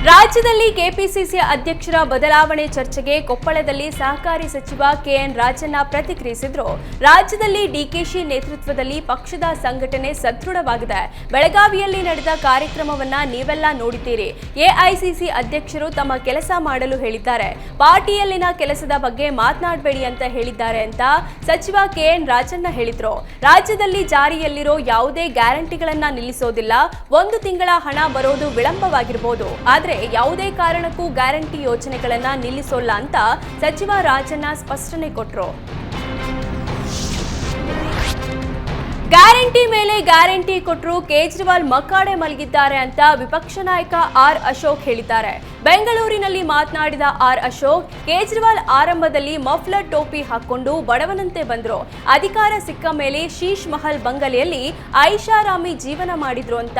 ರಾಜ್ಯದಲ್ಲಿ ಕೆಪಿಸಿಸಿ ಅಧ್ಯಕ್ಷರ ಬದಲಾವಣೆ ಚರ್ಚೆಗೆ ಕೊಪ್ಪಳದಲ್ಲಿ ಸಹಕಾರಿ ಸಚಿವ ಕೆಎನ್ ರಾಜಣ್ಣ ಪ್ರತಿಕ್ರಿಯಿಸಿದ್ರು. ರಾಜ್ಯದಲ್ಲಿ ಡಿಕೆಶಿ ನೇತೃತ್ವದಲ್ಲಿ ಪಕ್ಷದ ಸಂಘಟನೆ ಸದೃಢವಾಗಿದೆ. ಬೆಳಗಾವಿಯಲ್ಲಿ ನಡೆದ ಕಾರ್ಯಕ್ರಮವನ್ನ ನೀವೆಲ್ಲ ನೋಡಿದ್ದೀರಿ. ಎಐಸಿಸಿ ಅಧ್ಯಕ್ಷರು ತಮ್ಮ ಕೆಲಸ ಮಾಡಲು ಹೇಳಿದ್ದಾರೆ. ಪಾರ್ಟಿಯಲ್ಲಿನ ಕೆಲಸದ ಬಗ್ಗೆ ಮಾತನಾಡಬೇಡಿ ಅಂತ ಹೇಳಿದ್ದಾರೆ ಅಂತ ಸಚಿವ ಕೆಎನ್ ರಾಜಣ್ಣ ಹೇಳಿದ್ರು. ರಾಜ್ಯದಲ್ಲಿ ಜಾರಿಯಲ್ಲಿರೋ ಯಾವುದೇ ಗ್ಯಾರಂಟಿಗಳನ್ನ ನಿಲ್ಲಿಸೋದಿಲ್ಲ. 1 ತಿಂಗಳ ಹಣ ಬರೋದು ವಿಳಂಬವಾಗಿರಬಹುದು, ಆದ್ರೆ ಯಾವುದೇ ಕಾರಣಕ್ಕೂ ಗ್ಯಾರಂಟಿ ಯೋಜನೆಗಳನ್ನ ನಿಲ್ಲಿಸೋಲ್ಲ ಅಂತ ಸಚಿವ ರಾಜಣ್ಣ ಸ್ಪಷ್ಟನೆ ಕೊಟ್ಟರು. ಗ್ಯಾರಂಟಿ ಮೇಲೆ ಗ್ಯಾರಂಟಿ ಕೊಟ್ಟರು, ಕೇಜ್ರಿವಾಲ್ ಮಕಾಡೆ ಮಲಗಿದ್ದಾರೆ ಅಂತ ವಿಪಕ್ಷ ನಾಯಕ ಆರ್ ಅಶೋಕ್ ಹೇಳಿದ್ದಾರೆ. ಬೆಂಗಳೂರಿನಲ್ಲಿ ಮಾತನಾಡಿದ ಆರ್ ಅಶೋಕ್, ಕೇಜ್ರಿವಾಲ್ ಆರಂಭದಲ್ಲಿ ಮಫ್ಲರ್ ಟೋಪಿ ಹಾಕೊಂಡು ಬಡವನಂತೆ ಬಂದ್ರು. ಅಧಿಕಾರ ಸಿಕ್ಕ ಮೇಲೆ ಶೀಶ್ ಮಹಲ್ ಬಂಗಲೆಯಲ್ಲಿ ಐಷಾರಾಮಿ ಜೀವನ ಮಾಡಿದ್ರು ಅಂತ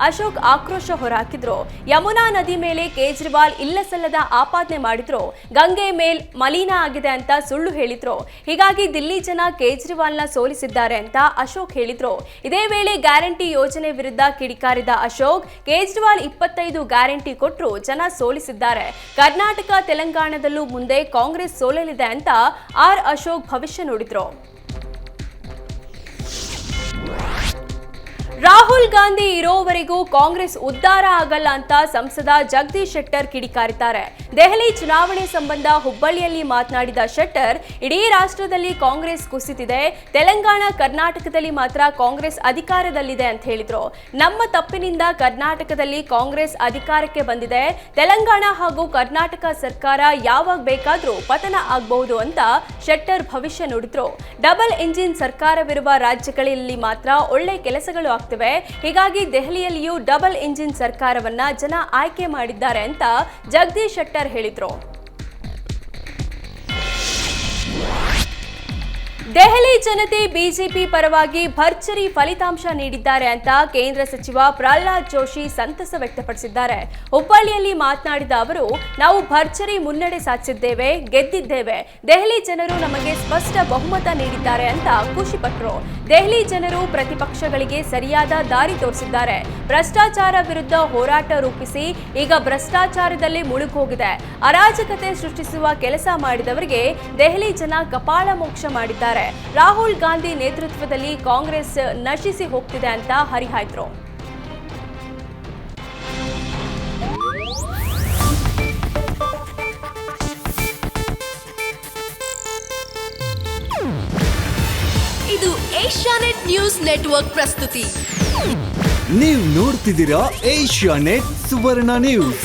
ಅಶೋಕ್ ಆಕ್ರೋಶ ಹೊರಹಾಕಿದ್ರು. ಯಮುನಾ ನದಿ ಮೇಲೆ ಕೇಜ್ರಿವಾಲ್ ಇಲ್ಲಸಲ್ಲದ ಆಪಾದನೆ ಮಾಡಿದ್ರು. ಗಂಗೆ ಮೇಲ್ ಮಲಿನ ಆಗಿದೆ ಅಂತ ಸುಳ್ಳು ಹೇಳಿದ್ರು. ಹೀಗಾಗಿ ದಿಲ್ಲಿ ಜನ ಕೇಜ್ರಿವಾಲ್ನ ಸೋಲಿಸಿದ್ದಾರೆ ಅಂತ ಅಶೋಕ್ ಹೇಳಿದ್ರು. ಇದೇ ವೇಳೆ ಗ್ಯಾರಂಟಿ ಯೋಜನೆ ವಿರುದ್ಧ ಕಿಡಿಕಾರಿದ ಅಶೋಕ್, ಕೇಜ್ರಿವಾಲ್ 25 ಗ್ಯಾರಂಟಿ ಕೊಟ್ಟರು, ಜನ ಸೋಲಿಸಿದ್ದಾರೆ. ಕರ್ನಾಟಕ ತೆಲಂಗಾಣದಲ್ಲೂ ಮುಂದೆ ಕಾಂಗ್ರೆಸ್ ಸೋಲಲಿದೆ ಅಂತ ಆರ್ ಅಶೋಕ್ ಭವಿಷ್ಯ ನುಡಿದ್ರು. ರಾಹುಲ್ ಗಾಂಧಿ ಇರೋವರೆಗೂ ಕಾಂಗ್ರೆಸ್ ಉದ್ಧಾರ ಆಗಲ್ಲ ಅಂತ ಸಂಸದ ಜಗದೀಶ್ ಶೆಟ್ಟರ್ ಕಿಡಿಕಾರಿದ್ದಾರೆ. ದೆಹಲಿ ಚುನಾವಣೆ ಸಂಬಂಧ ಹುಬ್ಬಳ್ಳಿಯಲ್ಲಿ ಮಾತನಾಡಿದ ಶೆಟ್ಟರ್, ಇಡೀ ರಾಷ್ಟ್ರದಲ್ಲಿ ಕಾಂಗ್ರೆಸ್ ಕುಸಿತಿದೆ, ತೆಲಂಗಾಣ ಕರ್ನಾಟಕದಲ್ಲಿ ಮಾತ್ರ ಕಾಂಗ್ರೆಸ್ ಅಧಿಕಾರದಲ್ಲಿದೆ ಅಂತ ಹೇಳಿದ್ರು. ನಮ್ಮ ತಪ್ಪಿನಿಂದ ಕರ್ನಾಟಕದಲ್ಲಿ ಕಾಂಗ್ರೆಸ್ ಅಧಿಕಾರಕ್ಕೆ ಬಂದಿದೆ. ತೆಲಂಗಾಣ ಹಾಗೂ ಕರ್ನಾಟಕ ಸರ್ಕಾರ ಯಾವಾಗ ಬೇಕಾದ್ರೂ ಪತನ ಆಗಬಹುದು ಅಂತ ಶೆಟ್ಟರ್ ಭವಿಷ್ಯ ನುಡಿದ್ರು. ಡಬಲ್ ಇಂಜಿನ್ ಸರ್ಕಾರವಿರುವ ರಾಜ್ಯಗಳಲ್ಲಿ ಮಾತ್ರ ಒಳ್ಳೆ ಕೆಲಸಗಳು ಆಗ್ತವೆ. ಹೀಗಾಗಿ ದೆಹಲಿಯಲ್ಲಿಯೂ ಡಬಲ್ ಇಂಜಿನ್ ಸರ್ಕಾರವನ್ನ ಜನ ಆಯ್ಕೆ ಮಾಡಿದ್ದಾರೆ ಅಂತ ಜಗದೀಶ್ ಶೆಟ್ಟರ್ ಹೇಳಿದ್ರು. ದೆಹಲಿ ಜನತೆ ಬಿಜೆಪಿ ಪರವಾಗಿ ಭರ್ಜರಿ ಫಲಿತಾಂಶ ನೀಡಿದ್ದಾರೆ ಅಂತ ಕೇಂದ್ರ ಸಚಿವ ಪ್ರಹ್ಲಾದ್ ಜೋಶಿ ಸಂತಸ ವ್ಯಕ್ತಪಡಿಸಿದ್ದಾರೆ. ಹುಬ್ಬಳ್ಳಿಯಲ್ಲಿ ಮಾತನಾಡಿದ ಅವರು, ನಾವು ಭರ್ಜರಿ ಮುನ್ನಡೆ ಸಾಧಿಸಿದ್ದೇವೆ, ಗೆದ್ದಿದ್ದೇವೆ. ದೆಹಲಿ ಜನರು ನಮಗೆ ಸ್ಪಷ್ಟ ಬಹುಮತ ನೀಡಿದ್ದಾರೆ ಅಂತ ಖುಷಿಪಟ್ಟರು. ದೆಹಲಿ ಜನರು ಪ್ರತಿಪಕ್ಷಗಳಿಗೆ ಸರಿಯಾದ ದಾರಿ ತೋರಿಸಿದ್ದಾರೆ. ಭ್ರಷ್ಟಾಚಾರ ವಿರುದ್ಧ ಹೋರಾಟ ರೂಪಿಸಿ ಈಗ ಭ್ರಷ್ಟಾಚಾರದಲ್ಲೇ ಮುಳುಗೋಗಿದೆ. ಅರಾಜಕತೆ ಸೃಷ್ಟಿಸುವ ಕೆಲಸ ಮಾಡಿದವರಿಗೆ ದೆಹಲಿ ಜನ ಕಪಾಳ ಮೋಕ್ಷ ಮಾಡಿದ್ದಾರೆ. ರಾಹುಲ್ ಗಾಂಧಿ ನೇತೃತ್ವದಲ್ಲಿ ಕಾಂಗ್ರೆಸ್ ನಶಿಸಿ ಹೋಗ್ತಿದೆ ಅಂತ ಹರಿಹಾಯ್ದ್ರು. ಇದು ಏಷ್ಯಾನೆಟ್ ನ್ಯೂಸ್ ನೆಟ್ವರ್ಕ್ ಪ್ರಸ್ತುತಿ. ನೀವು ನೋಡ್ತಿದ್ದೀರಾ ಏಷ್ಯಾನೆಟ್ ಸುವರ್ಣ ನ್ಯೂಸ್.